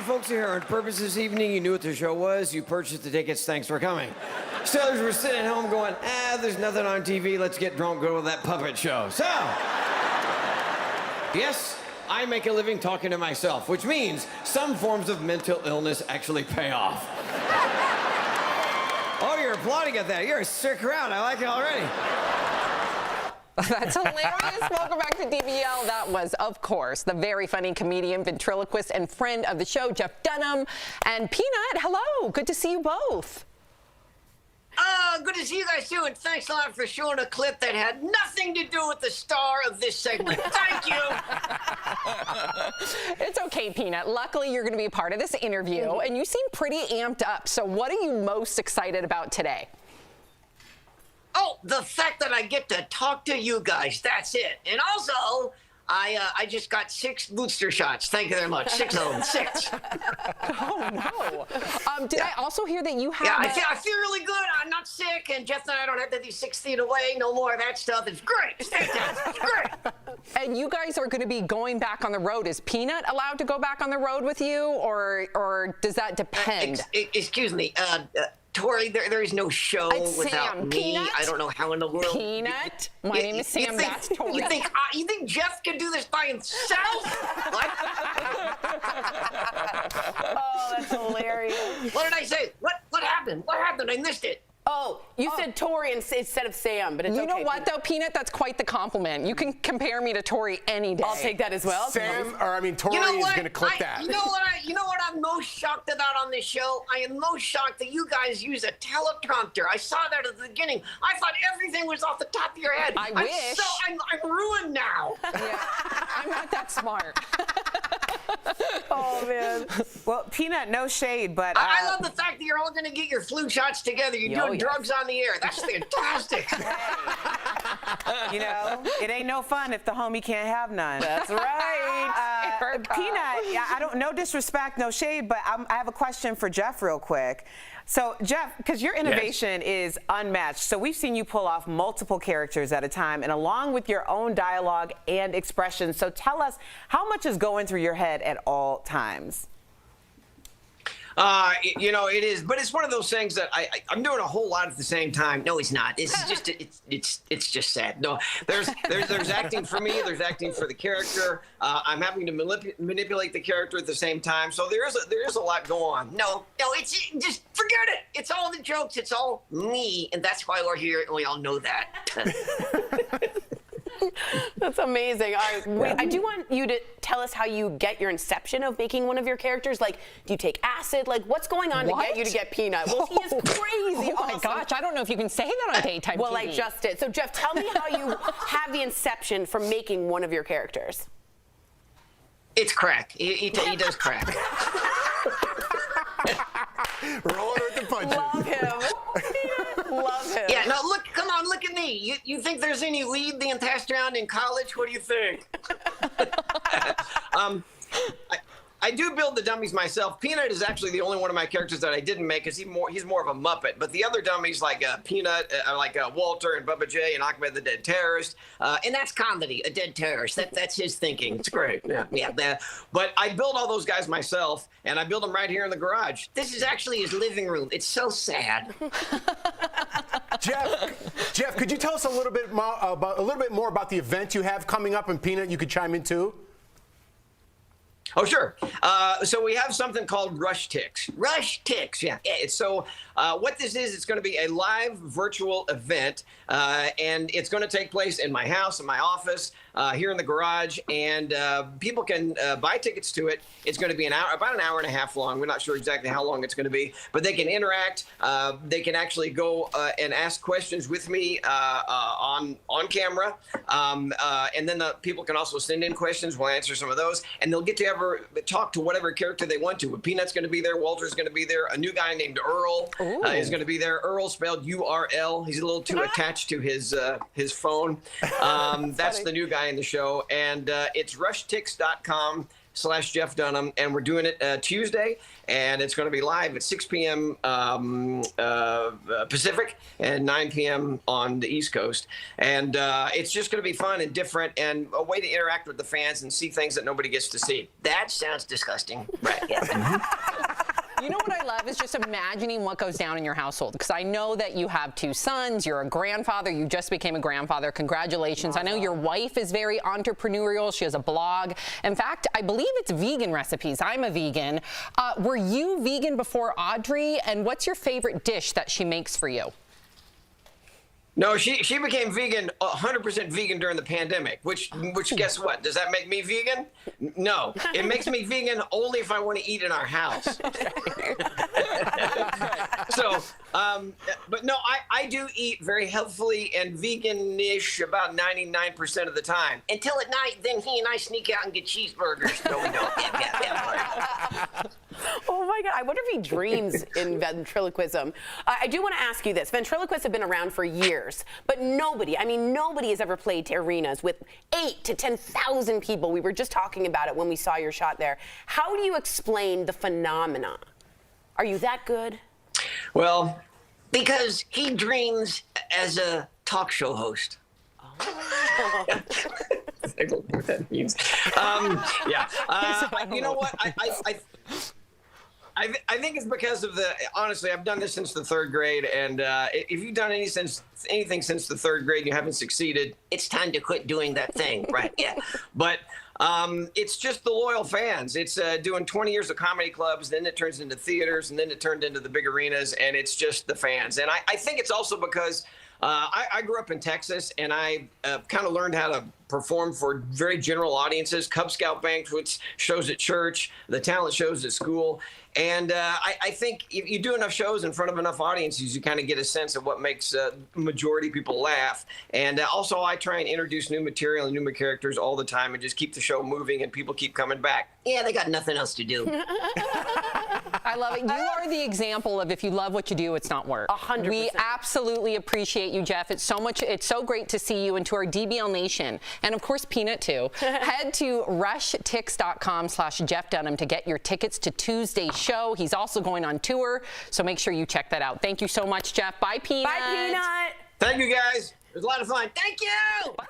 folks here on purpose this evening. You knew what the show was. You purchased the tickets. Thanks for coming. So others were sitting at home going, there's nothing on TV. Let's get drunk, go to that puppet show. So, yes, I make a living talking to myself, which means some forms of mental illness actually pay off. Oh, you're applauding at that. You're a sick crowd. I like it already. That's hilarious. Welcome back to DBL. That was, of course, the very funny comedian, ventriloquist, and friend of the show, Jeff Dunham. And Peanut, hello. Good to see you both. Good to see you guys too, and thanks a lot for showing a clip that had nothing to do with the star of this segment. Thank you. It's okay, Peanut. Luckily, you're going to be a part of this interview, and you seem pretty amped up. So what are you most excited about today? Oh, the fact that I get to talk to you guys, that's it. And also, I just got 6 booster shots. Thank you very much. 6 of them. 6. Oh, no. Did I also hear that you have... Yeah, I feel really good. I'm not sick, and Jeff and I don't have to be 6 feet away. No more of that stuff. It's great. It's fantastic. It's great. And you guys are going to be going back on the road. Is Peanut allowed to go back on the road with you, or does that depend? Excuse me. Tori, there is no show without Sam. me. Peanut? I don't know how in the world. Peanut? My name is Sam. That's Tori. You think Jeff can do this by himself? What? Oh, that's hilarious. What did I say? What happened? What happened? I missed it. Oh, you said Tori instead of Sam, but it's okay. You know what, though, Peanut? That's quite the compliment. You can compare me to Tori any day. I'll take that as well. Sam, or I mean, Tori is going to clip that. You know what I'm most shocked about on this show? I am most shocked that you guys use a teleprompter. I saw that at the beginning. I thought everything was off the top of your head. I wish. I'm ruined now. Yeah, I'm not that smart. Oh, man. Well, Peanut, no shade, but... I love the fact that you're all going to get your flu shots together. You're doing drugs on the air. That's fantastic. You know, it ain't no fun if the homie can't have none. That's right. Peanut, I don't, no disrespect, no shade, but I have a question for Jeff real quick. So, Jeff, because your innovation is unmatched, so we've seen you pull off multiple characters at a time, and along with your own dialogue and expression. So tell us, how much is going through your head at all times? You know, it is, but it's one of those things that I'm doing a whole lot at the same time. No, it's not. It's just it's just sad. No, there's acting for me. There's acting for the character. I'm having to manipulate the character at the same time. So there is a lot going on. No, it's just forget it. It's all the jokes. It's all me, and that's why we're here, and we all know that. That's amazing. All right, wait, I do want you to tell us how you get your inception of making one of your characters. Like, do you take acid? Like, what's going on to get you to get Peanut? Well, he is crazy. Oh, my gosh. I don't know if you can say that on daytime TV. Well, I just did. So, Jeff, tell me how you have the inception for making one of your characters. It's crack. He does crack. Rolling with the punches. Love him. Love him. Yeah, no, come on, look at me. You think there's any weed being passed around in college? What do you think? I do build the dummies myself. Peanut is actually the only one of my characters that I didn't make because he's more of a Muppet. But the other dummies like Peanut, like Walter and Bubba J and Ahmed the Dead Terrorist, and that's comedy, a dead terrorist. That's his thinking. It's great. Yeah. But I build all those guys myself, and I build them right here in the garage. This is actually his living room. It's so sad. Jeff, could you tell us a little bit more about the event you have coming up? And Peanut, you could chime in too. Oh, sure. So we have something called Rush Ticks. Rush Ticks, yeah. So what this is, it's going to be a live virtual event, and it's going to take place in my house, in my office, here in the garage, and people can buy tickets to it. It's going to be about an hour and a half long. We're not sure exactly how long it's going to be, but they can interact. They can actually go and ask questions with me on camera, and then the people can also send in questions. We'll answer some of those, and they'll get to talk to whatever character they want to. Peanut's going to be there. Walter's going to be there. A new guy named Earl is going to be there. Earl spelled U-R-L. He's a little too attached to his phone. That's the new guy in the show. And it's rushtix.com. Jeff Dunham, and we're doing it Tuesday, and it's going to be live at 6 p.m. Pacific and 9 p.m. on the East Coast. And it's just going to be fun and different and a way to interact with the fans and see things that nobody gets to see. That sounds disgusting. Right. Yeah. You know what I love is just imagining what goes down in your household, because I know that you have 2 sons, you're a grandfather, you just became a grandfather. Congratulations. I know your wife is very entrepreneurial. She has a blog. In fact, I believe it's vegan recipes. I'm a vegan. Were you vegan before Audrey? And what's your favorite dish that she makes for you? No, she became vegan, 100% vegan during the pandemic, which guess what? Does that make me vegan? No. It makes me vegan only if I want to eat in our house. So, but no, I do eat very healthfully and vegan-ish about 99% of the time. Until at night, then he and I sneak out and get cheeseburgers. No, we don't. Oh my God, I wonder if he dreams in ventriloquism. I do want to ask you this. Ventriloquists have been around for years, but nobody has ever played to arenas with 8,000 to 10,000 people. We were just talking about it when we saw your shot there. How do you explain the phenomena? Are you that good? Well, because he dreams as a talk show host. Oh. I don't know what that means. You know what? I think it's because of honestly, I've done this since the 3rd grade, and if you've done anything since the 3rd grade and you haven't succeeded, it's time to quit doing that thing, right? Yeah. But it's just the loyal fans. It's doing 20 years of comedy clubs, then it turns into theaters, and then it turned into the big arenas, and it's just the fans. And I think it's also because I grew up in Texas, and I kind of learned how to perform for very general audiences, Cub Scout banquets, shows at church, the talent shows at school. And I think if you do enough shows in front of enough audiences, you kind of get a sense of what makes majority people laugh. And also, I try and introduce new material and new characters all the time and just keep the show moving, and people keep coming back. Yeah, they got nothing else to do. I love it. You are the example of if you love what you do, it's not work. 100%. We absolutely appreciate you, Jeff. It's so great to see you and to our DBL Nation. And of course, Peanut too. Head to rushtix.com/Jeff Dunham to get your tickets to Tuesday's show. He's also going on tour, so make sure you check that out. Thank you so much, Jeff. Bye, Peanut. Bye, Peanut. Thank you, guys. It was a lot of fun. Thank you. Bye.